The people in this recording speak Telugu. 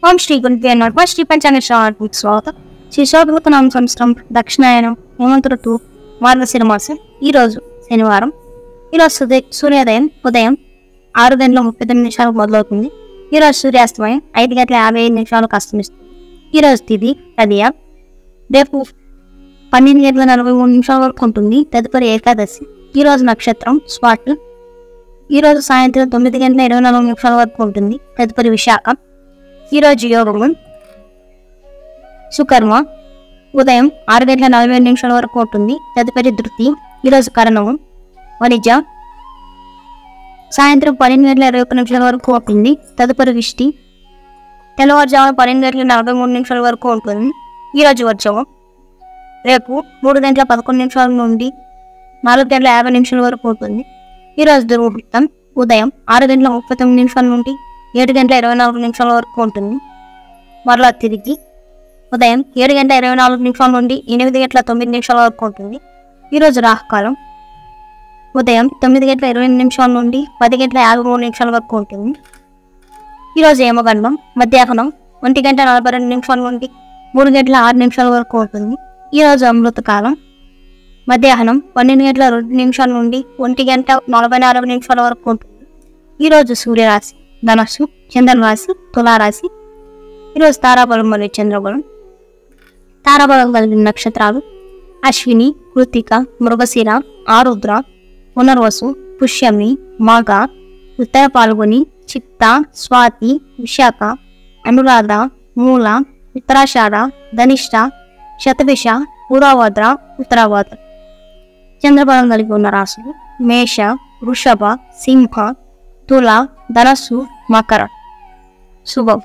ఓం శ్రీ గురుభ్యో నమః. శ్రీ పంచాంగ శ్రావణానికి స్వాగతం. శ్రీ శోభకృతనామ సంవత్సరం దక్షిణాయనం హేమంత ఋతువు మార్గశిర మాసం. ఈరోజు శనివారం. ఈరోజు సూర్యోదయం ఉదయం 6:39 మొదలవుతుంది. ఈరోజు సూర్యాస్తమయం 5:55 అస్తమిస్తుంది. ఈరోజు తిథి తదియ. రేపు 12:43 వరకు ఉంటుంది. తదుపరి ఏకాదశి. ఈరోజు నక్షత్రం స్వాతి. ఈరోజు సాయంత్రం 9:24 వరకు ఉంటుంది. తదుపరి విశాఖ. ఈరోజు యోగము సుకర్మ. ఉదయం 6:47 వరకు ఉంటుంది. తదుపరి ధృతి. ఈరోజు కరణము వనిజ. సాయంత్రం 12:21 వరకు ఉంటుంది. తదుపరి విష్టి. తెల్లవారుజామున 12:43 వరకు ఉంటుంది. ఈరోజు వర్షము రేపు 3:11 నుండి 4:50 వరకు ఉంటుంది. ఈరోజు దుర్ముహూర్తం ఉదయం 6:39 నుండి 7:24 వరకు ఉంటుంది. మరలా తిరిగి ఉదయం 7:24 నుండి 8:09 వరకు ఉంటుంది. ఈరోజు రాహుకాలం ఉదయం 9:20 నుండి 10:53 వరకు ఉంటుంది. ఈరోజు యమగండం మధ్యాహ్నం 1:42 నుండి 3:06 వరకు ఉంటుంది. ఈరోజు అమృతకాలం మధ్యాహ్నం 12:02 నుండి 1:44 వరకు ఉంటుంది. ఈరోజు సూర్యరాశి ధనస్సు, చంద్రరాశి తులారాశి. ఈరోజు తారాబలం మరియు చంద్రబలం. తారాబలం కలిగిన నక్షత్రాలు అశ్విని, కృతిక, మృగశిర, ఆరుద్ర, పునర్వసు, పుష్యమి, మాఘ, ఉత్తర పాల్గొని, చిత్త, స్వాతి, విశాఖ, అనురాధ, మూల, ఉత్తరాషాఢ, ధనిష్ట, శతభిష, పూర్వభద్ర, ఉత్తరాభద్ర. చంద్రబలం కలిగి ఉన్న రాశులు మేష, వృషభ, సింహ, తుల, ధనస్సు, మకర. శుభం.